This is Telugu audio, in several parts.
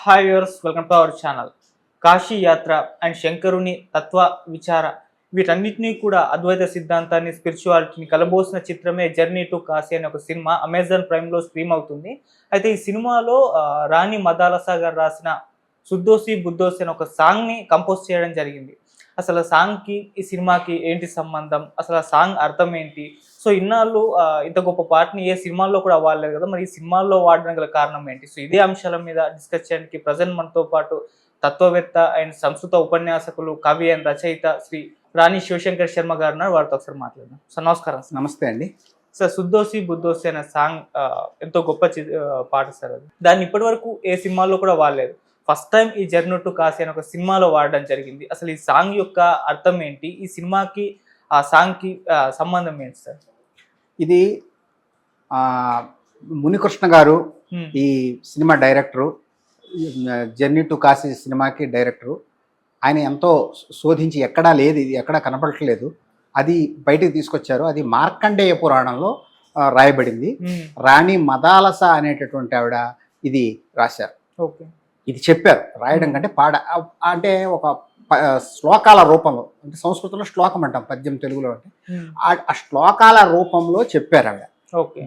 Hi viewers, welcome to our channel. Kashi యాత్ర అండ్ శంకరుని తత్వ విచార వీటన్నిటినీ కూడా అద్వైత సిద్ధాంతాన్ని, స్పిరిచువాలిటీని కలబోసిన చిత్రమే జర్నీ టు కాశీ అనే ఒక సినిమా అమెజాన్ ప్రైమ్లో స్ట్రీమ్ అవుతుంది. అయితే ఈ సినిమాలో రాణి మదాలసా గారు రాసిన సుద్దోసి బుద్దోసి అనే ఒక సాంగ్ని కంపోజ్ చేయడం జరిగింది. అసలు సాంగ్కి ఈ సినిమాకి ఏంటి సంబంధం, అసలు ఆ సాంగ్ అర్థం ఏంటి? సో ఇన్నాళ్ళు ఇంత గొప్ప పాటని ఏ సినిమాల్లో కూడా వాడలేదు కదా, మరి ఈ సినిమాల్లో వాడడం గల కారణం ఏంటి? సో ఇదే అంశాల మీద డిస్కస్ చేయడానికి ప్రజెంట్ మనతో పాటు తత్వవేత్త అండ్ సంస్కృత ఉపన్యాసకులు, కవి అండ్ రచయిత శ్రీ రాణి శివశంకర్ శర్మ గారు ఉన్నారు. వారితో ఒకసారి మాట్లాడదాం. సార్ నమస్కారం. నమస్తే అండి. సార్, సుద్దోసి బుద్దోసి అనే సాంగ్ ఎంతో గొప్ప పాట సార్. అది దాన్ని ఇప్పటి వరకు ఏ సినిమాల్లో కూడా వాడలేదు. ఫస్ట్ టైం ఈ జర్నీ టు కాశీ అనే ఒక సినిమాలో వాడడం జరిగింది. అసలు ఈ సాంగ్ యొక్క అర్థం ఏంటి? ఈ సినిమాకి ఆ సాంగ్కి సంబంధం ఏంటి సార్? ఇది మునికృష్ణ గారు ఈ cinema director, journey to Kashi సినిమాకి డైరెక్టరు. ఆయన ఎంతో శోధించి ఎక్కడా లేదు, ఇది ఎక్కడా కనపడట్లేదు, అది బయటికి తీసుకొచ్చారు. అది మార్కండేయ పురాణంలో రాయబడింది. రాణి మదాలస అనేటటువంటి ఆవిడ ఇది రాశారు. ఓకే. ఇది చెప్పారు, రాయడం కంటే అంటే ఒక శ్లోకాల రూపంలో, అంటే సంస్కృతంలో శ్లోకం అంటాం, పద్యం తెలుగులో అంటే ఆ శ్లోకాల రూపంలో చెప్పారు ఆవిడ.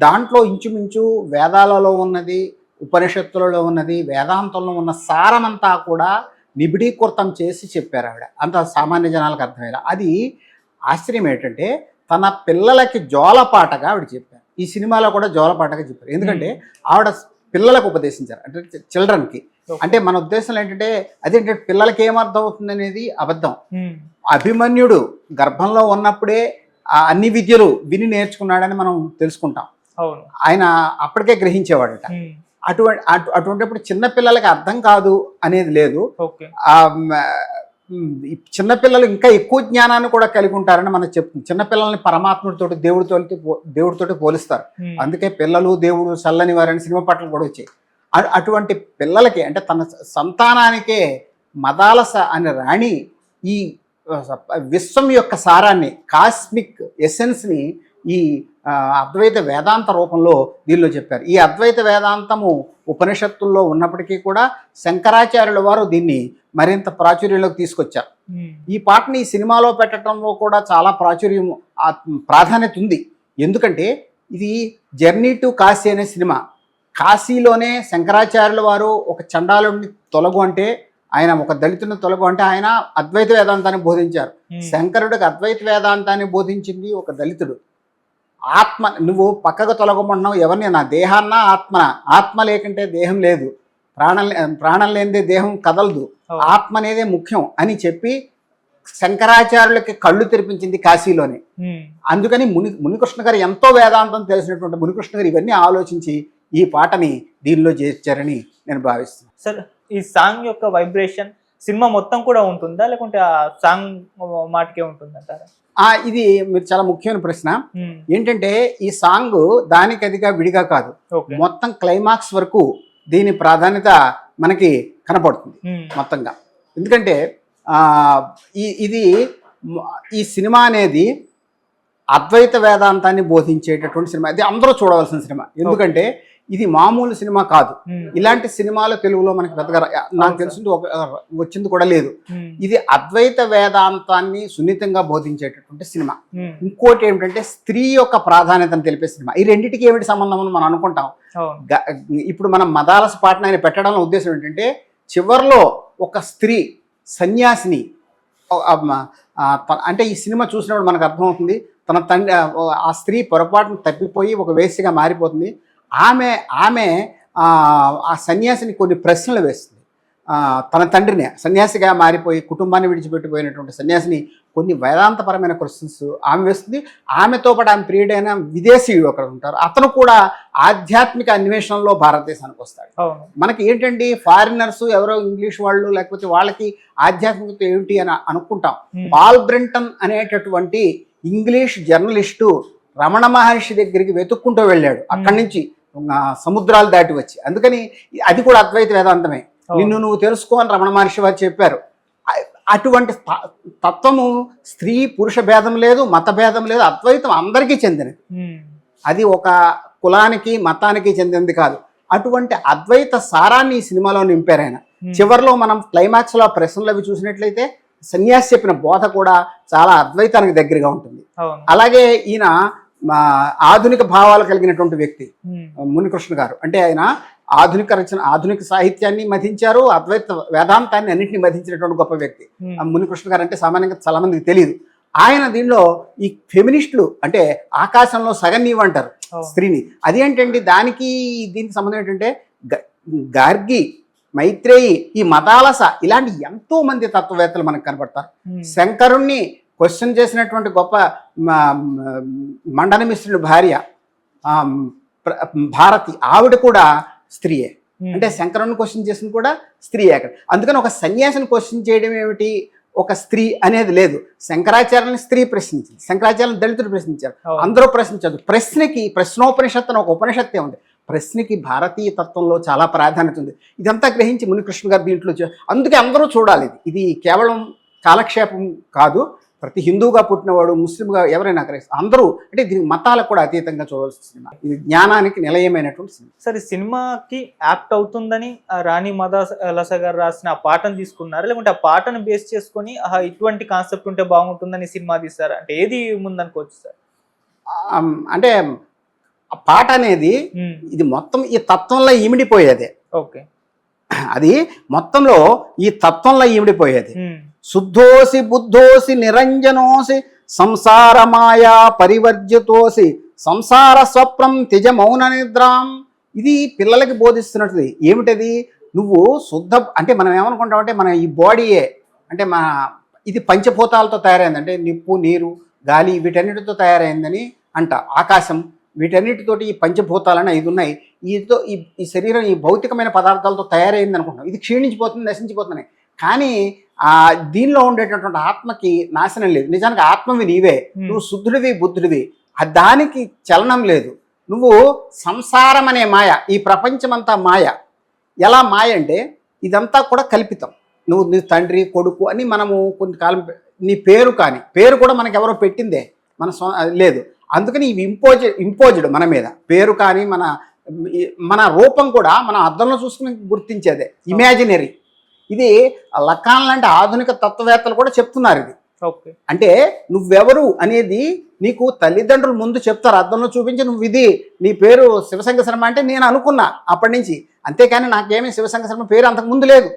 దాంట్లో ఇంచుమించు వేదాలలో ఉన్నది, ఉపనిషత్తులలో ఉన్నది, వేదాంతంలో ఉన్న సారమంతా కూడా నిబిడీకృతం చేసి చెప్పారు ఆవిడ. అంత సామాన్య జనాలకు అర్థమయ్యేలా. అది ఆశ్చర్యం ఏంటంటే తన పిల్లలకి జోలపాటగా ఆవిడ చెప్పారు. ఈ సినిమాలో కూడా జోలపాటగా చెప్పారు. ఎందుకంటే ఆవిడ పిల్లలకు ఉపదేశించారు, అంటే చిల్డ్రన్కి. అంటే మన ఉద్దేశం ఏంటంటే అదేంటంటే పిల్లలకి ఏమర్థం అవుతుంది అనేది అబద్ధం. అభిమన్యుడు గర్భంలో ఉన్నప్పుడే అన్ని విద్యలు విని నేర్చుకున్నాడని మనం తెలుసుకుంటాం. ఆయన అప్పటికే గ్రహించేవాడట. అటువంటిప్పుడు చిన్నపిల్లలకి అర్థం కాదు అనేది లేదు. చిన్నపిల్లలు ఇంకా ఎక్కువ జ్ఞానాన్ని కూడా కలిగి ఉంటారని మనం చెప్తుంది. చిన్నపిల్లల్ని పరమాత్ముడితోటి, దేవుడితోటి పోలిస్తారు. అందుకే పిల్లలు దేవుడు చల్లని వారని సినిమా పాటలు కూడా వచ్చాయి. అటువంటి పిల్లలకి, అంటే తన సంతానానికే మదాలస అనే రాణి ఈ విశ్వం యొక్క సారాన్ని, కాస్మిక్ ఎసెన్స్ని ఈ అద్వైత వేదాంత రూపంలో దీనిలో చెప్పారు. ఈ అద్వైత వేదాంతము ఉపనిషత్తుల్లో ఉన్నప్పటికీ కూడా శంకరాచార్యుల వారు దీన్ని మరింత ప్రాచుర్యంలోకి తీసుకొచ్చారు. ఈ పాటని ఈ సినిమాలో పెట్టడంలో కూడా చాలా ప్రాధాన్యత ఉంది. ఎందుకంటే ఇది జర్నీ టు కాశీ అనే సినిమా. కాశీలోనే శంకరాచార్యుల వారు ఒక చండాలుడిని తొలగు అంటే, ఆయన ఒక దళితుని తొలగు అంటే ఆయన అద్వైత వేదాంతాన్ని బోధించారు. శంకరుడికి అద్వైత వేదాంతాన్ని బోధించింది ఒక దళితుడు. ఆత్మ నువ్వు పక్కకు తొలగమంటున్నావు ఎవరిని? నా దేహాన్న ఆత్మ లేకుంటే దేహం లేదు, ప్రాణం లేనిదే దేహం కదలదు, ఆత్మ అనేదే ముఖ్యం అని చెప్పి శంకరాచార్యులకి కళ్ళు తెరిపించింది కాశీలోనే. అందుకని మునికృష్ణ గారు, ఎంతో వేదాంతం తెలిసినటువంటి మునికృష్ణ గారు ఇవన్నీ ఆలోచించి ఈ పాటని దీనిలో చేర్చారని నేను భావిస్తున్నాను. సార్, ఈ సాంగ్ యొక్క వైబ్రేషన్ సినిమా మొత్తం కూడా ఉంటుందా, లేకుంటే ఆ సాంగ్ మాటకే ఉంటుందంటారా? ఇది మీరు చాలా ముఖ్యమైన ప్రశ్న. ఏంటంటే ఈ సాంగ్ దానికి అదిగా విడిగా కాదు, మొత్తం క్లైమాక్స్ వరకు దీని ప్రాధాన్యత మనకి కనపడుతుంది మొత్తంగా. ఎందుకంటే ఇది ఈ సినిమా అనేది అద్వైత వేదాంతాన్ని బోధించేటటువంటి సినిమా. ఇది అందరూ చూడవలసిన సినిమా. ఎందుకంటే ఇది మామూలు సినిమా కాదు. ఇలాంటి సినిమాలు తెలుగులో మనకి పెద్దగా నాకు తెలిసి వచ్చింది కూడా లేదు. ఇది అద్వైత వేదాంతాన్ని సున్నితంగా బోధించేటటువంటి సినిమా. ఇంకోటి ఏమిటంటే స్త్రీ యొక్క ప్రాధాన్యతను తెలిపే సినిమా. ఈ రెండింటికి ఏమిటి సంబంధం అని మనం అనుకుంటాం. ఇప్పుడు మనం మదాలస పాటను ఆయన పెట్టడంలో ఉద్దేశం ఏంటంటే, చివరిలో ఒక స్త్రీ సన్యాసిని, అంటే ఈ సినిమా చూసినప్పుడు మనకు అర్థమవుతుంది, తన తండ్రి ఆ స్త్రీ పొరపాటును తప్పిపోయి ఒక వేశ్యగా మారిపోతుంది. ఆమె ఆ సన్యాసిని కొన్ని ప్రశ్నలు వేస్తుంది. తన తండ్రిని, సన్యాసిగా మారిపోయి కుటుంబాన్ని విడిచిపెట్టిపోయినటువంటి సన్యాసిని కొన్ని వేదాంతపరమైన క్వశ్చన్స్ ఆమె వేస్తుంది. ఆమెతో పాటు ఆమె ప్రియుడైన విదేశీయుడు ఒకరు ఉంటారు, అతను కూడా ఆధ్యాత్మిక అన్వేషణలో భారతదేశానికి వస్తాడు. మనకి ఏంటండి, ఫారినర్స్ ఎవరో ఇంగ్లీష్ వాళ్ళు, లేకపోతే వాళ్ళకి ఆధ్యాత్మికత ఏమిటి అని అనుకుంటాం. పాల్ బ్రెంటన్ అనేటటువంటి ఇంగ్లీష్ జర్నలిస్టు రమణ మహర్షి దగ్గరికి వెతుక్కుంటూ వెళ్ళాడు, అక్కడి నుంచి సముద్రాలు దాటి వచ్చి. అందుకని అది కూడా అద్వైత వేదాంతమే. నిన్ను నువ్వు తెలుసుకో అని రమణ మహర్షి వారు చెప్పారు. అటువంటి తత్వము స్త్రీ పురుష భేదం లేదు, మత భేదం లేదు, అద్వైతం అందరికీ చెందినది. అది ఒక కులానికి మతానికి చెందినది కాదు. అటువంటి అద్వైత సారాన్ని ఈ సినిమాలో నింపారు ఆయన. చివరిలో మనం క్లైమాక్స్ లో ప్రశ్నలు అవి చూసినట్లయితే సన్యాసి చెప్పిన బోధ కూడా చాలా అద్వైతానికి దగ్గరగా ఉంటుంది. అలాగే ఈయన ఆధునిక భావాలు కలిగినటువంటి వ్యక్తి మునికృష్ణ గారు. అంటే ఆయన ఆధునిక సాహిత్యాన్ని మధించారు, అద్వైత వేదాంతాన్ని అన్నింటినీ మధించినటువంటి గొప్ప వ్యక్తి మునికృష్ణ గారు. అంటే సామాన్యంగా చాలా మందికి తెలియదు. ఆయన దీనిలో ఈ ఫెమినిస్టులు అంటే ఆకాశంలో సగం నీవు అంటారు స్త్రీని. అదేంటండి దానికి దీనికి సంబంధం ఏంటంటే గార్గి, మైత్రేయి, ఈ మతాలస ఇలాంటి ఎంతో మంది తత్వవేత్తలు మనకు కనపడతారు. శంకరుణ్ణి క్వశ్చన్ చేసినటువంటి గొప్ప మండన మిశ్రుడి భార్య భారతి, ఆవిడ కూడా స్త్రీయే. అంటే శంకరుని క్వశ్చన్ చేసింది కూడా స్త్రీయే. అందుకని ఒక సన్యాసిని క్వశ్చన్ చేయడం ఏమిటి, ఒక స్త్రీ అనేది లేదు. శంకరాచార్యుని స్త్రీ ప్రశ్నించింది, శంకరాచార్యుని దళితుడు ప్రశ్నించారు, అందరూ ప్రశ్నించారు. ప్రశ్నకి ప్రశ్నోపనిషత్తు అని ఒక ఉపనిషత్తే ఉంది. ప్రశ్నకి భారతీయ తత్వంలో చాలా ప్రాధాన్యత ఉంది. ఇదంతా గ్రహించి మునికృష్ణ గారు దీంట్లో అందుకే అందరూ చూడాలి. ఇది కేవలం కాలక్షేపం కాదు. ప్రతి హిందువుగా పుట్టినవాడు, ముస్లింగా ఎవరైనా అందరూ, అంటే దీనికి మతాలకు కూడా అతీతంగా చూడాల్సిన సినిమా. ఇది జ్ఞానానికి నిలయమైనటువంటి సినిమా. సరే, సినిమాకి యాప్ట్ అవుతుందని రాణి మాదాలస గారు రాసిన ఆ పాటను తీసుకున్నారు, లేకుంటే ఆ పాటను బేస్ చేసుకొని ఇటువంటి కాన్సెప్ట్ ఉంటే బాగుంటుందని సినిమా తీస్తారు? అంటే ఏది ముందనుకోవచ్చు సార్? అంటే ఆ పాట అనేది ఇది మొత్తం ఈ తత్వంలో ఇమిడిపోయేదే. ఓకే, అది మొత్తంలో ఈ తత్వంలో ఇమిడిపోయేది. శుద్ధోసి బుద్ధోసి నిరంజనోసి సంసార మాయా పరివర్జితోసి సంసార స్వప్నం త్యజ మౌన నిద్రాం. ఇది పిల్లలకి బోధిస్తున్నది. ఏమిటది? నువ్వు శుద్ధ అంటే మనం ఏమనుకుంటామంటే మన ఈ బాడీయే అంటే ఇది పంచభూతాలతో తయారైంది. అంటే నిప్పు, నీరు, గాలి వీటన్నిటితో తయారైందని అంట. ఆకాశం, వీటన్నిటితోటి ఈ పంచభూతాలని 5 ఉన్నాయి. ఈ శరీరం ఈ భౌతికమైన పదార్థాలతో తయారైంది అనుకుంటున్నాం. ఇది క్షీణించిపోతుంది, నశించిపోతుంది. కానీ దీనిలో ఉండేటటువంటి ఆత్మకి నాశనం లేదు. నిజానికి ఆత్మవి నీవే, నువ్వు శుద్ధుడివి, బుద్ధుడివి. దానికి చలనం లేదు. నువ్వు సంసారం అనే మాయ, ఈ ప్రపంచమంతా మాయ. ఎలా మాయ అంటే ఇదంతా కూడా కల్పితం. నువ్వు నీ తండ్రి, కొడుకు అని మనము కొంతకాలం, నీ పేరు కానీ పేరు కూడా మనకు ఎవరో పెట్టిందే, మన లేదు. అందుకని ఇవి ఇంపోజ్డ్ మన మీద. పేరు కానీ మన రూపం కూడా మనం అద్దంలో చూసుకుని గుర్తించేదే, ఇమాజినరీ. ఇది లకాన్ లాంటి ఆధునిక తత్వవేత్తలు కూడా చెప్తున్నారు ఇది. అంటే నువ్వెవరు అనేది నీకు తల్లిదండ్రులు ముందు చెప్తారు, అద్దంలో చూపించి నువ్వు ఇది, నీ పేరు శివశంకర శర్మ అంటే నేను అనుకున్నా అప్పటి నుంచి. అంతేకాని నాకేమీ శివశంకర శర్మ పేరు అంతకు ముందు లేదు.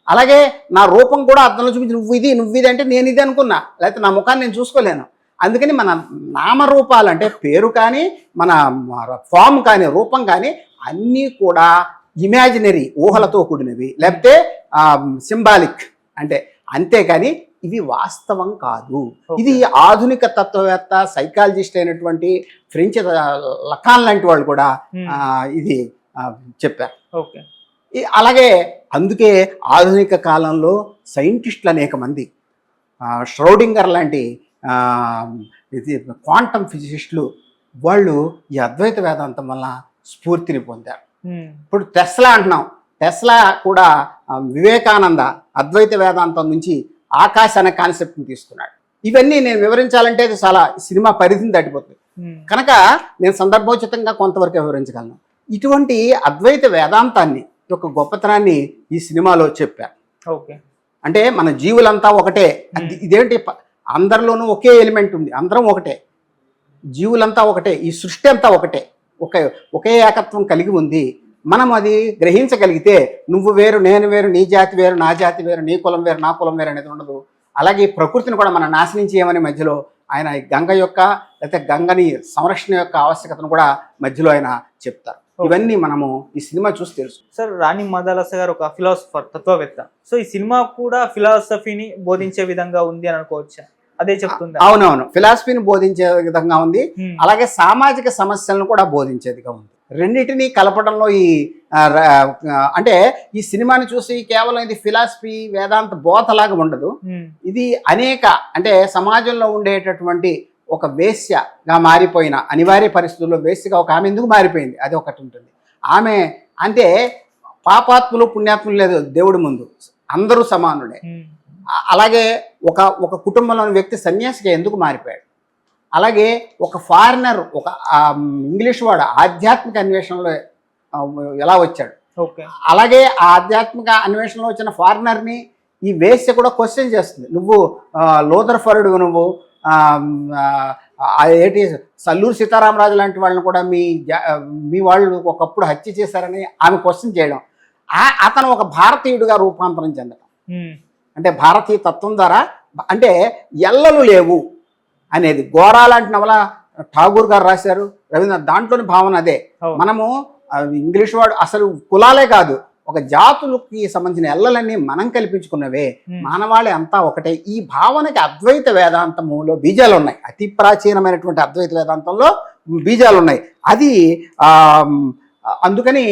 అలాగే నా రూపం కూడా అద్దంలో చూపించి నువ్వు ఇది అంటే నేను ఇది అనుకున్నా, లేకపోతే నా ముఖాన్ని నేను చూసుకోలేను. అందుకని మన నామరూపాలు అంటే పేరు కానీ, మన ఫామ్ కానీ, రూపం కానీ అన్నీ కూడా ఇమాజినరీ, ఊహలతో కూడినవి, లేకపోతే సింబాలిక్. అంటే అంతేకాని ఇవి వాస్తవం కాదు. ఇది ఆధునిక తత్వవేత్త, సైకాలజిస్ట్ అయినటువంటి ఫ్రెంచ్ లకాన్ లాంటి వాళ్ళు కూడా ఇది చెప్పారు. అలాగే అందుకే ఆధునిక కాలంలో సైంటిస్టులు అనేక మంది, ష్రౌడింగర్ లాంటి ఇది క్వాంటమ్ ఫిజిసిస్టులు, వాళ్ళు ఈ అద్వైత వేదాంతం వల్ల స్ఫూర్తిని పొందారు. ఇప్పుడు టెస్లా అంటున్నాం, టెస్లా కూడా వివేకానంద అద్వైత వేదాంతం నుంచి ఆకాశ అనే కాన్సెప్ట్ని తీసుకున్నాడు. ఇవన్నీ నేను వివరించాలంటే అది చాలా సినిమా పరిధిని దాటిపోతుంది కనుక నేను సందర్భోచితంగా కొంతవరకు వివరించగలను. ఇటువంటి అద్వైత వేదాంతాన్ని యొక్క గొప్పతనాన్ని ఈ సినిమాలో చెప్పారు. అంటే మన జీవులంతా ఒకటే. ఇదేంటి, అందరిలోనూ ఒకే ఎలిమెంట్ ఉంది, అందరం ఒకటే, జీవులంతా ఒకటే, ఈ సృష్టి అంతా ఒకటే, ఒకే ఏకత్వం కలిగి ఉంది. మనం అది గ్రహించగలిగితే నువ్వు వేరు, నేను వేరు, నీ జాతి వేరు, నా జాతి వేరు, నీ కులం వేరు, నా కులం వేరు అనేది ఉండదు. అలాగే ప్రకృతిని కూడా మనం నాశనం చేయమని మధ్యలో ఆయన గంగ యొక్క లేకపోతే గంగని సంరక్షణ యొక్క ఆవశ్యకతను కూడా మధ్యలో ఆయన చెప్తారు. ఇవన్నీ మనము ఈ సినిమా చూసి తెలుసు. సార్, రాణి మాదాలస గారు ఒక ఫిలాసఫర్, తత్వవేత్త. సో ఈ సినిమా కూడా ఫిలాసఫీని బోధించే విధంగా ఉంది అని అనుకోవచ్చా? అదే చెప్తుంది. అవునవును, ఫిలాసఫీని బోధించే విధంగా ఉంది, అలాగే సామాజిక సమస్యలను కూడా బోధించేదిగా ఉంది. రెండింటినీ కలపడంలో ఈ అంటే ఈ సినిమాని చూసి కేవలం ఇది ఫిలాసఫీ వేదాంత బోధలాగా ఉండదు. ఇది అనేక అంటే సమాజంలో ఉండేటటువంటి ఒక వేశ్యగా మారిపోయిన అనివార్య పరిస్థితుల్లో వేశ్యగా ఒక ఆమె ఎందుకు మారిపోయింది అది ఒకటి ఉంటుంది. ఆమె అంటే పాపాత్ములు పుణ్యాత్ములు లేదు దేవుడి ముందు, అందరూ సమానుడే. అలాగే ఒక కుటుంబంలోని వ్యక్తి సన్యాసిగా ఎందుకు మారిపోయాడు, అలాగే ఒక ఫారినర్, ఒక ఇంగ్లీష్ వాడు ఆధ్యాత్మిక అన్వేషణలో ఎలా వచ్చాడు. ఓకే. అలాగే ఆ ఆధ్యాత్మిక అన్వేషణలో వచ్చిన ఫారినర్ని ఈ వేశ్య కూడా క్వశ్చన్ చేస్తుంది. నువ్వు లోదర్ఫరుడు, నువ్వు ఏంటి సల్లూరు సీతారామరాజు లాంటి వాళ్ళని కూడా మీ వాళ్ళు ఒకప్పుడు హత్య చేశారని ఆమె క్వశ్చన్ చేయడం, అతను ఒక భారతీయుడిగా రూపాంతరం చెందడం, అంటే భారతీయ తత్వం ద్వారా, అంటే ఎల్లలు లేవు అనేది గోరా లాంటి నవల ఠాగూర్ గారు రాశారు, రవీంద్రనాథ్, దాంట్లోని భావన అదే. మనము ఇంగ్లీష్ వాడు అసలు కులాలే కాదు, ఒక జాతులకి సంబంధించిన ఎల్లలన్నీ మనం కల్పించుకున్నవే, మానవాళి అంతా ఒకటే. ఈ భావనకి అద్వైత వేదాంతములో బీజాలు ఉన్నాయి. అతి ప్రాచీనమైనటువంటి అద్వైత వేదాంతంలో బీజాలు ఉన్నాయి. అది అందుకని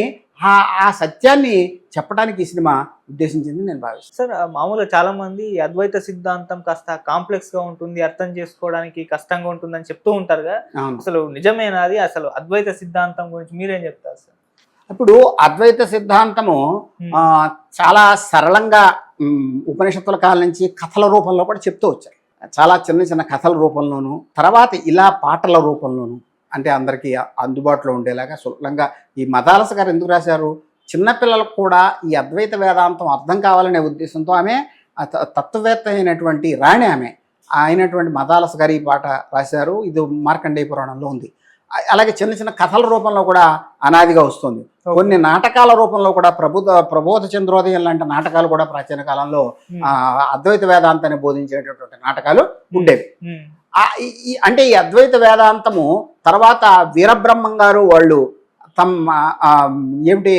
ఆ సత్యాన్ని చెప్పడానికి ఈ సినిమా ఉద్దేశించింది నేను భావిస్తాను. సార్, మామూలుగా చాలా మంది అద్వైత సిద్ధాంతం కాస్త కాంప్లెక్స్ గా ఉంటుంది, అర్థం చేసుకోవడానికి కష్టంగా ఉంటుందని చెప్తూ ఉంటారుగా, అసలు నిజమేనా అది? అసలు అద్వైత సిద్ధాంతం గురించి మీరేం చెప్తారు సార్? ఇప్పుడు అద్వైత సిద్ధాంతము చాలా సరళంగా ఉపనిషత్తుల కాలం నుంచి కథల రూపంలో కూడా చెప్తూ వచ్చారు. చాలా చిన్న చిన్న కథల రూపంలోను, తర్వాత ఇలా పాటల రూపంలోను, అంటే అందరికీ అందుబాటులో ఉండేలాగా సులభంగా. ఈ మదాలస గారు ఎందుకు రాశారు, చిన్నపిల్లలకు కూడా ఈ అద్వైత వేదాంతం అర్థం కావాలనే ఉద్దేశంతో ఆమె తత్వవేత్త అయినటువంటి రాణి ఆమె అయినటువంటి మదాలస గారు ఈ పాట రాశారు. ఇది మార్కండేయ పురాణంలో ఉంది. అలాగే చిన్న చిన్న కథల రూపంలో కూడా అనాదిగా వస్తుంది. కొన్ని నాటకాల రూపంలో కూడా ప్రబోధ చంద్రోదయం లాంటి నాటకాలు కూడా ప్రాచీన కాలంలో అద్వైత వేదాంతాన్ని బోధించేటటువంటి నాటకాలు ఉండేవి. అంటే ఈ అద్వైత వేదాంతము తర్వాత వీరబ్రహ్మం గారు వాళ్ళు తమ ఏమిటి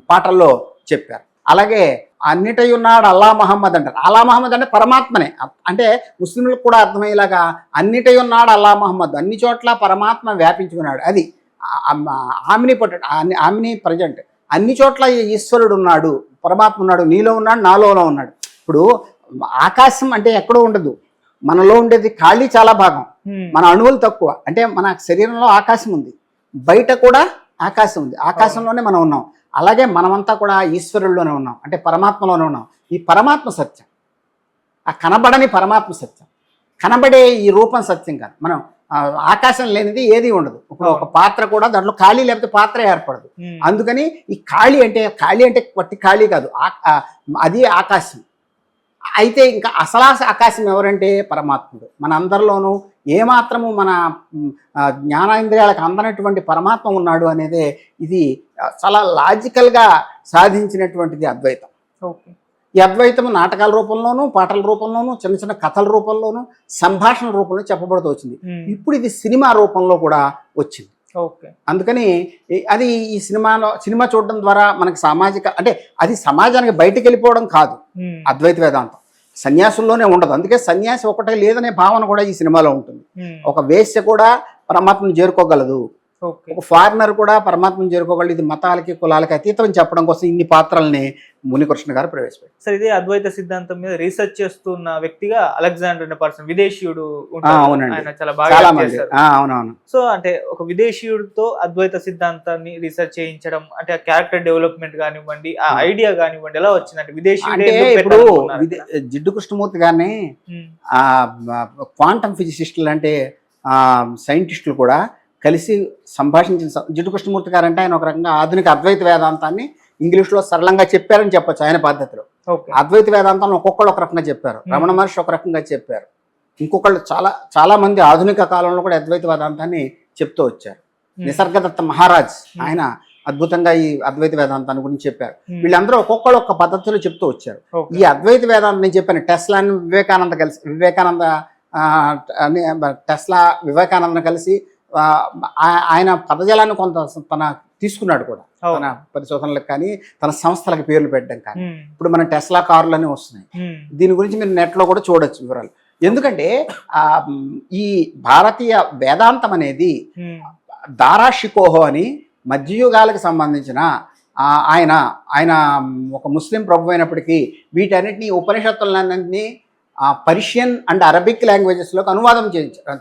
పాటల్లో చెప్పారు. అలాగే అన్నిటై ఉన్నాడు అల్లా మహమ్మద్ అంటారు. అల్లా మహమ్మద్ అంటే పరమాత్మనే, అంటే ముస్లింలకు కూడా అర్థమయ్యేలాగా అన్నిటై ఉన్నాడు అల్లా మహమ్మద్, అన్ని చోట్ల పరమాత్మ వ్యాపించుకున్నాడు. అది ఆమిని ప్రజెంట్, అన్ని చోట్ల ఈశ్వరుడు ఉన్నాడు, పరమాత్మ ఉన్నాడు, నీలో ఉన్నాడు, నాలోలో ఉన్నాడు. ఇప్పుడు ఆకాశం అంటే ఎక్కడో ఉండదు, మనలో ఉండేది ఖాళీ చాలా భాగం, మన అణువులు తక్కువ. అంటే మన శరీరంలో ఆకాశం ఉంది, బయట కూడా ఆకాశం ఉంది, ఆకాశంలోనే మనం ఉన్నాం. అలాగే మనమంతా కూడా ఈశ్వరుల్లోనే ఉన్నాం, అంటే పరమాత్మలోనే ఉన్నాం. ఈ పరమాత్మ సత్యం, ఆ కనబడని పరమాత్మ సత్యం, కనబడే ఈ రూపం సత్యం కాదు. మనం ఆకాశం లేనిది ఏది ఉండదు. ఇప్పుడు ఒక పాత్ర కూడా దాంట్లో ఖాళీ లేకపోతే పాత్ర ఏర్పడదు. అందుకని ఈ ఖాళీ అంటే పట్టి ఖాళీ కాదు, అది ఆకాశం. అయితే ఇంకా అసలు ఆకాశం ఎవరంటే పరమాత్ముడు. మన అందరిలోనూ ఏమాత్రము మన జ్ఞానేంద్రియాలకు అందనటువంటి పరమాత్మ ఉన్నాడు అనేదే ఇది చాలా లాజికల్గా సాధించినటువంటిది అద్వైతం. ఈ అద్వైతం నాటకాల రూపంలోనూ, పాటల రూపంలోనూ, చిన్న చిన్న కథల రూపంలోనూ, సంభాషణ రూపంలో చెప్పబడుతూ వచ్చింది. ఇప్పుడు ఇది సినిమా రూపంలో కూడా వచ్చింది. అందుకని అది ఈ సినిమా చూడడం ద్వారా మనకి సామాజిక, అంటే అది సమాజానికి బయటకు వెళ్ళిపోవడం కాదు అద్వైత వేదాంతం, సన్యాసుల్లోనే ఉండదు. అందుకే సన్యాసి ఒకటే లేదనే భావన కూడా ఈ సినిమాలో ఉంటుంది. ఒక వేశ్య కూడా పరమాత్మను చేరుకోగలదు, ఒక ఫారినర్ కూడా పరమాత్మను చేరుకోగలదు. ఇది మతాలకి కులాలకి అతీతం చెప్పడం కోసం ఇన్ని పాత్రల్ని మునికృష్ణ గారు ప్రవేశపెట్టారు. సార్, ఇదే అద్వైత సిద్ధాంతం మీద రీసెర్చ్ చేస్తున్న వ్యక్తిగా అలెగ్జాండర్ అనే పర్సన్, విదేశీయుడు, చాలా మంది. అవునవును. సో అంటే ఒక విదేశీయుడితో అద్వైత సిద్ధాంతాన్ని రీసెర్చ్ చేయించడం, అంటే క్యారెక్టర్ డెవలప్మెంట్ కానివ్వండి, ఆ ఐడియా కానివ్వండి, ఎలా వచ్చిందంటే విదేశీయుడు. ఇప్పుడు జిడ్డు కృష్ణమూర్తి గారిని క్వాంటమ్ ఫిజిసిస్టులు అంటే సైంటిస్టులు కూడా కలిసి సంభాషించిన జిడ్డు కృష్ణమూర్తి గారు అంటే ఆయన ఒక రకంగా ఆధునిక అద్వైత వేదాంతాన్ని ఇంగ్లీష్లో సరళంగా చెప్పారని చెప్పొచ్చు ఆయన పద్ధతిలో. అద్వైత వేదాంతాన్ని ఒక్కొక్కళ్ళు ఒక రకంగా చెప్పారు. రమణ మహర్షి ఒక రకంగా చెప్పారు, ఇంకొకళ్ళు చాలా మంది ఆధునిక కాలంలో కూడా అద్వైత వేదాంతాన్ని చెప్తూ వచ్చారు. నిసర్గదత్త మహారాజ్ ఆయన అద్భుతంగా ఈ అద్వైత వేదాంతాన్ని గురించి చెప్పారు. వీళ్ళందరూ ఒక్కొక్కళ్ళు ఒక పద్ధతిలో చెప్తూ వచ్చారు. ఈ అద్వైత వేదాంతం నేను చెప్పాను, టెస్లాని వివేకానంద కలిసి ఆయన పదజాలాన్ని కొంత తన తీసుకున్నాడు కూడా, తన పరిశోధనలకు కానీ తన సంస్థలకు పేర్లు పెట్టడం కానీ. ఇప్పుడు మన టెస్లా కార్లు అని వస్తున్నాయి, దీని గురించి మీరు నెట్లో కూడా చూడొచ్చు వివరాలు. ఎందుకంటే ఈ భారతీయ వేదాంతం అనేది దారాషికోహో అని మధ్యయుగాలకు సంబంధించిన ఆయన ఒక ముస్లిం ప్రభు అయినప్పటికీ వీటన్నిటిని ఉపనిషత్తులన్నింటినీ పర్షియన్ అండ్ అరబిక్ లాంగ్వేజెస్లోకి అనువాదం చేయించారు.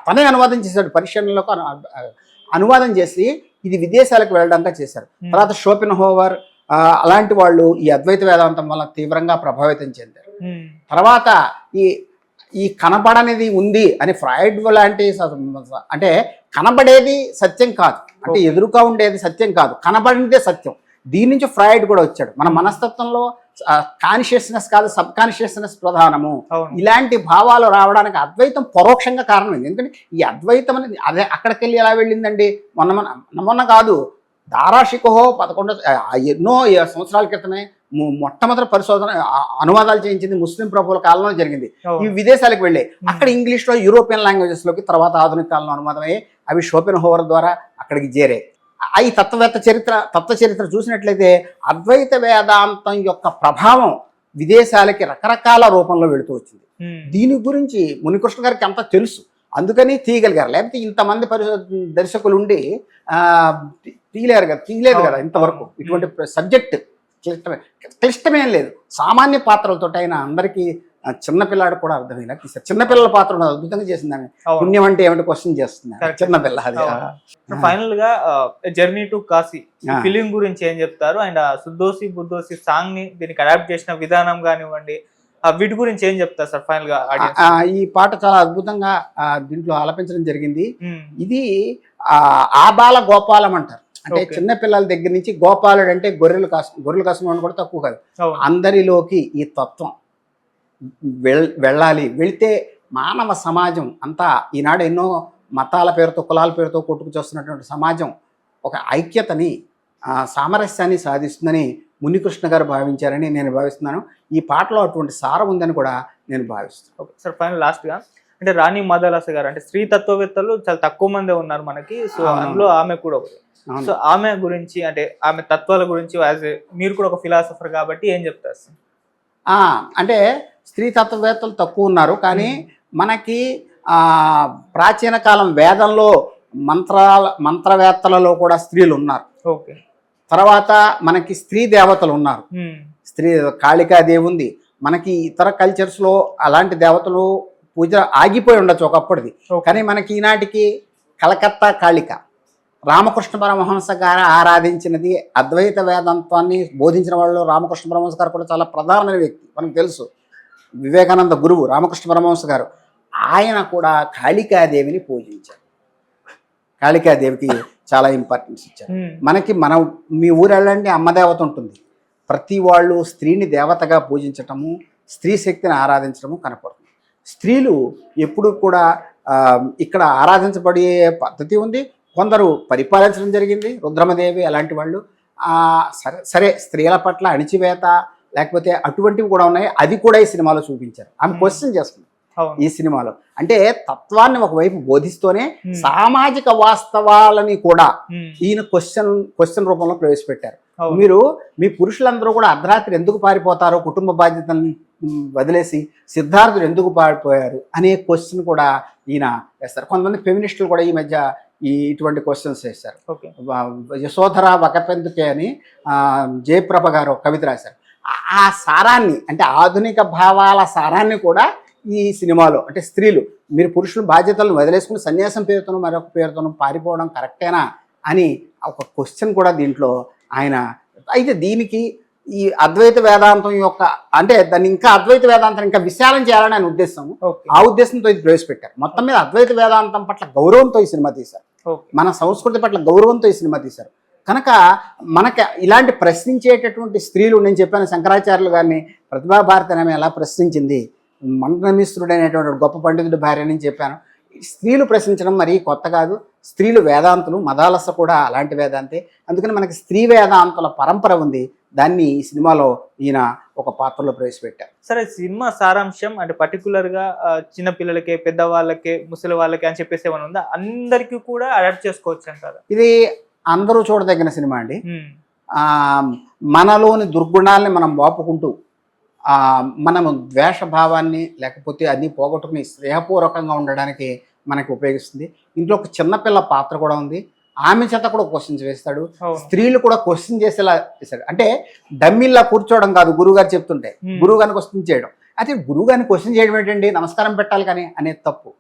తనే అనువాదం చేశాడు, పర్షియన్లోకి అనువాదం చేసి ఇది విదేశాలకు వెళ్ళడానికి చేశారు. తర్వాత షోపెన్హోవర్ అలాంటి వాళ్ళు ఈ అద్వైత వేదాంతం వల్ల తీవ్రంగా ప్రభావితం చెందారు. తర్వాత ఈ కనబడనిది ఉంది అని ఫ్రాయిడ్ లాంటి అంటే కనబడేది సత్యం కాదు, అంటే ఎదురుగా ఉండేది సత్యం కాదు, కనబడినదే సత్యం. దీని నుంచి ఫ్రాయిడ్ కూడా వచ్చాడు. మన మనస్తత్వంలో కాన్షియస్నెస్ కాదు సబ్ కాన్షియస్నెస్ ప్రధానము. ఇలాంటి భావాలు రావడానికి అద్వైతం పరోక్షంగా కారణమైంది. ఎందుకంటే ఈ అద్వైతం అనేది అదే అక్కడికి వెళ్ళి ఎలా వెళ్ళిందండి, మొన్న కాదు, దారాషికో 11 ఎన్నో సంవత్సరాల క్రితమే మొట్టమొదటి పరిశోధన అనువాదాలు చేయించింది ముస్లిం ప్రభువుల కాలంలో జరిగింది. ఇవి విదేశాలకు వెళ్ళాయి. అక్కడ ఇంగ్లీష్లో యూరోపియన్ లాంగ్వేజెస్లోకి తర్వాత ఆధునిక కాలంలో అనువాదమయ్యాయి. అవి షోపెన్హోవర్ ద్వారా అక్కడికి చేరాయి. ఈ తత్వ చరిత్ర చూసినట్లయితే అద్వైత వేదాంతం యొక్క ప్రభావం విదేశాలకి రకరకాల రూపంలో వెళుతూ వచ్చింది. దీని గురించి మునికృష్ణ గారికి అంతా తెలుసు, అందుకని తీయగలిగారు. లేకపోతే ఇంతమంది దర్శకులు ఉండి తీయలేదు కదా ఇంతవరకు. ఇటువంటి సబ్జెక్ట్ క్లిష్టమేం లేదు, సామాన్య పాత్రలతో ఆయన అందరికీ చిన్నపిల్లాడు కూడా అర్థమైనా తీశారు. చిన్నపిల్లల పాత్ర అద్భుతంగా చేసింది ఆమె. పుణ్యం అంటే ఏమిటి క్వశ్చన్ చేస్తుంది చిన్నపిల్ల. అది ఫైనల్ గా జర్నీ టు కాశీ ఫిలిం గురించి ఏం చెప్తారు, అండ్ సుద్దోసి బుద్దోసి సాంగ్ ని దీనికి అడాప్ట్ చేసిన విధానం కానివ్వండి, వీటి గురించి ఏం చెప్తారు సార్ ఫైనల్ గా? ఈ పాట చాలా అద్భుతంగా దీంట్లో ఆలపించడం జరిగింది. ఇది ఆబాల గోపాలం అంటారు. అంటే చిన్న పిల్లల దగ్గర నుంచి గోపాలుడు అంటే గొర్రెలు కాసుకున్న కూడా తక్కువ కాదు. అందరిలోకి ఈ తత్వం వెళ్ళాలి. వెళితే మానవ సమాజం అంతా ఈనాడు ఎన్నో మతాల పేరుతో కులాల పేరుతో కొట్టుకు చూస్తున్నటువంటి సమాజం ఒక ఐక్యతని సామరస్యాన్ని సాధిస్తుందని మునికృష్ణ గారు భావించారని నేను భావిస్తున్నాను. ఈ పాటలో అటువంటి సారం ఉందని కూడా నేను భావిస్తున్నాను. ఓకే సార్, ఫైనల్ లాస్ట్గా అంటే రాణి మాధవలస గారు అంటే స్త్రీ తత్వవేత్తలు చాలా తక్కువ మందే ఉన్నారు మనకి. సో అందులో ఆమె కూడా ఒకటి. సో ఆమె గురించి అంటే ఆమె తత్వాల గురించి మీరు కూడా ఒక ఫిలాసఫర్ కాబట్టి ఏం చెప్తారు సార్? అంటే స్త్రీ తత్వవేత్తలు తక్కువ ఉన్నారు, కానీ మనకి ప్రాచీన కాలం వేదంలో మంత్రవేత్తలలో కూడా స్త్రీలు ఉన్నారు. ఓకే. తర్వాత మనకి స్త్రీ దేవతలు ఉన్నారు. స్త్రీ కాళికాదేవి ఉంది. మనకి ఇతర కల్చర్స్లో అలాంటి దేవతలు పూజ ఆగిపోయి ఉండొచ్చు ఒకప్పటిది, కానీ మనకి ఈనాటికి కలకత్తా కాళిక రామకృష్ణ పరమహంస గారు ఆరాధించినది, అద్వైత వేదాంతాన్ని బోధించిన వాళ్ళు రామకృష్ణ పరమహంస గారు కూడా చాలా ప్రధానమైన వ్యక్తి, మనకు తెలుసు. వివేకానంద గురువు రామకృష్ణ పరమహంస గారు, ఆయన కూడా కాళికాదేవిని పూజించారు. కాళికాదేవికి చాలా ఇంపార్టెన్స్ ఇచ్చారు. మనకి మీ ఊరు వెళ్ళండి, అమ్మదేవత ఉంటుంది. ప్రతి వాళ్ళు స్త్రీని దేవతగా పూజించటము, స్త్రీ శక్తిని ఆరాధించడము కనపడుతుంది. స్త్రీలు ఎప్పుడు కూడా ఇక్కడ ఆరాధించబడే పద్ధతి ఉంది. కొందరు పరిపాలించడం జరిగింది, రుద్రమదేవి అలాంటి వాళ్ళు. సరే స్త్రీల పట్ల అణిచివేత లేకపోతే అటువంటివి కూడా ఉన్నాయి, అది కూడా ఈ సినిమాలో చూపించారు. ఆమె క్వశ్చన్ చేస్తుంది ఈ సినిమాలో. అంటే తత్వాన్ని ఒకవైపు బోధిస్తూనే సామాజిక వాస్తవాలని కూడా ఈయన క్వశ్చన్ రూపంలో ప్రవేశపెట్టారు. మీ పురుషులందరూ కూడా అర్ధరాత్రి ఎందుకు పారిపోతారో, కుటుంబ బాధ్యతల్ని వదిలేసి సిద్ధార్థుడు ఎందుకు పారిపోయారు అనే క్వశ్చన్ కూడా ఈయన వేస్తారు. కొంతమంది ఫెమినిస్టులు కూడా ఈ మధ్య ఇటువంటి క్వశ్చన్స్ వేస్తారు. యశోధర వకపెందుకే అని జయప్రభ గారు కవిత రాశారు. ఆ సారాన్ని, అంటే ఆధునిక భావాల సారాన్ని కూడా ఈ సినిమాలో, అంటే స్త్రీలు మీరు పురుషుల బాధ్యతలను వదిలేసుకుని సన్యాసం పేరుతోనూ మరొక పేరుతోనూ పారిపోవడం కరెక్టేనా అని ఒక క్వశ్చన్ కూడా దీంట్లో ఆయన. అయితే దీనికి ఈ అద్వైత వేదాంతం యొక్క, అంటే దాన్ని ఇంకా అద్వైత వేదాంతం ఇంకా విశాలం చేయాలని ఆయన ఉద్దేశం. ఆ ఉద్దేశంతో ఇది ప్రవేశపెట్టారు. మొత్తం మీద అద్వైత వేదాంతం పట్ల గౌరవంతో ఈ సినిమా తీశారు, మన సంస్కృతి పట్ల గౌరవంతో ఈ సినిమా తీశారు. కనుక మనకి ఇలాంటి ప్రశ్నించేటటువంటి స్త్రీలు, నేను చెప్పాను శంకరాచార్యులు గారిని ప్రతిభాభారతి ఆమె ఎలా ప్రశ్నించింది, మండనమిశ్రుడు అనేటువంటి గొప్ప పండితుడి భార్య అని చెప్పాను. స్త్రీలు ప్రశ్నించడం మరీ కొత్త కాదు. స్త్రీలు వేదాంతులు, మదాలస కూడా అలాంటి వేదాంతే. అందుకని మనకి స్త్రీ వేదాంతుల పరంపర ఉంది. దాన్ని ఈ సినిమాలో ఈయన ఒక పాత్రలో ప్రవేశపెట్టారు. సరే, సినిమా సారాంశం అంటే పర్టికులర్గా చిన్నపిల్లలకే, పెద్దవాళ్ళకే, ముసలి వాళ్ళకి అని చెప్పేసి ఏమైనా ఉందా? అందరికీ కూడా అడాప్ట్ చేసుకోవచ్చు అంటారు. ఇది అందరూ చూడదగిన సినిమా అండి. మనలోని దుర్గుణాలని మనం వాపుకుంటూ మనము ద్వేషభావాన్ని లేకపోతే అన్ని పోగొట్టుకుని స్నేహపూర్వకంగా ఉండడానికి మనకి ఉపయోగిస్తుంది. ఇంట్లో ఒక చిన్నపిల్ల పాత్ర కూడా ఉంది. ఆమె చేత కూడా క్వశ్చన్స్ వేస్తాడు. స్త్రీలు కూడా క్వశ్చన్ చేసేలా చేశాడు. అంటే డమ్మిల్లా కూర్చోవడం కాదు, గురువుగారు చెప్తుంటే గురువుగారిని క్వశ్చన్ చేయడం. అయితే గురువుగారిని క్వశ్చన్ చేయడం ఏంటండి, నమస్కారం పెట్టాలి కానీ అనేది తప్పు.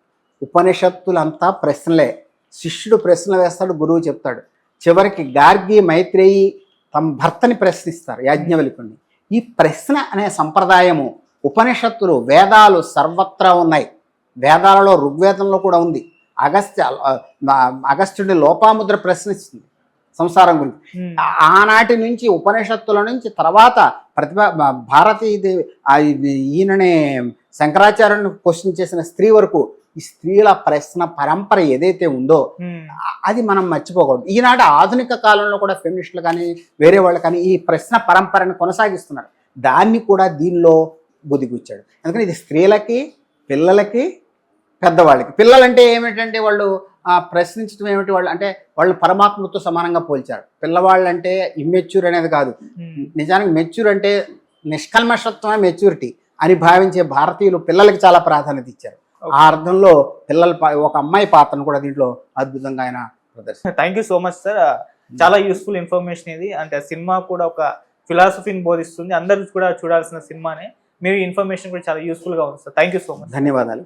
ఉపనిషత్తులంతా ప్రశ్నలే. శిష్యుడు ప్రశ్నలు వేస్తాడు, గురువు చెప్తాడు. చివరికి గార్గి, మైత్రేయి తమ భర్తని ప్రశ్నిస్తారు, యాజ్ఞవల్కుని. ఈ ప్రశ్న అనే సంప్రదాయము ఉపనిషత్తులు వేదాలు సర్వత్రా ఉన్నాయి. వేదాలలో ఋగ్వేదంలో కూడా ఉంది. అగస్త్యుడి లోపాముద్ర ప్రశ్నిస్తుంది సంసారం గురించి. ఆనాటి నుంచి ఉపనిషత్తుల నుంచి తర్వాత భారతీదేవి ఈయననే శంకరాచార్యుని క్వశ్చన్ చేసిన స్త్రీ వరకు ఈ స్త్రీల ప్రశ్న పరంపర ఏదైతే ఉందో అది మనం మర్చిపోకూడదు. ఈనాటి ఆధునిక కాలంలో కూడా ఫెమినిస్టులు కానీ వేరే వాళ్ళు కానీ ఈ ప్రశ్న పరంపరను కొనసాగిస్తున్నారు. దాన్ని కూడా దీనిలో బుద్ధిగుచ్చాడు. అందుకని ఇది స్త్రీలకి, పిల్లలకి, పెద్దవాళ్ళకి. పిల్లలంటే ఏమిటంటే వాళ్ళు ప్రశ్నించడం ఏమిటి, వాళ్ళు అంటే వాళ్ళు పరమాత్మతో సమానంగా పోల్చారు. పిల్లవాళ్ళు అంటే ఇమ్మెచ్యూర్ అనేది కాదు, నిజానికి మెచ్యూర్ అంటే నిష్కల్మషత్వమే మెచ్యూరిటీ అని భావించే భారతీయులు పిల్లలకి చాలా ప్రాధాన్యత ఇచ్చారు. ఆ అర్థంలో పిల్లల ఒక అమ్మాయి పాత్రను కూడా దీంట్లో అద్భుతంగా ఆయన ప్రదర్శన. Thank you so much sir. చాలా యూస్ఫుల్ ఇన్ఫర్మేషన్ ఇది. అంటే సినిమా కూడా ఒక ఫిలాసఫీని బోధిస్తుంది, అందరూ కూడా చూడాల్సిన సినిమానే. మీరు ఇన్ఫర్మేషన్ కూడా చాలా యూస్ఫుల్గా ఉంది sir. Thank you so much. ధన్యవాదాలు.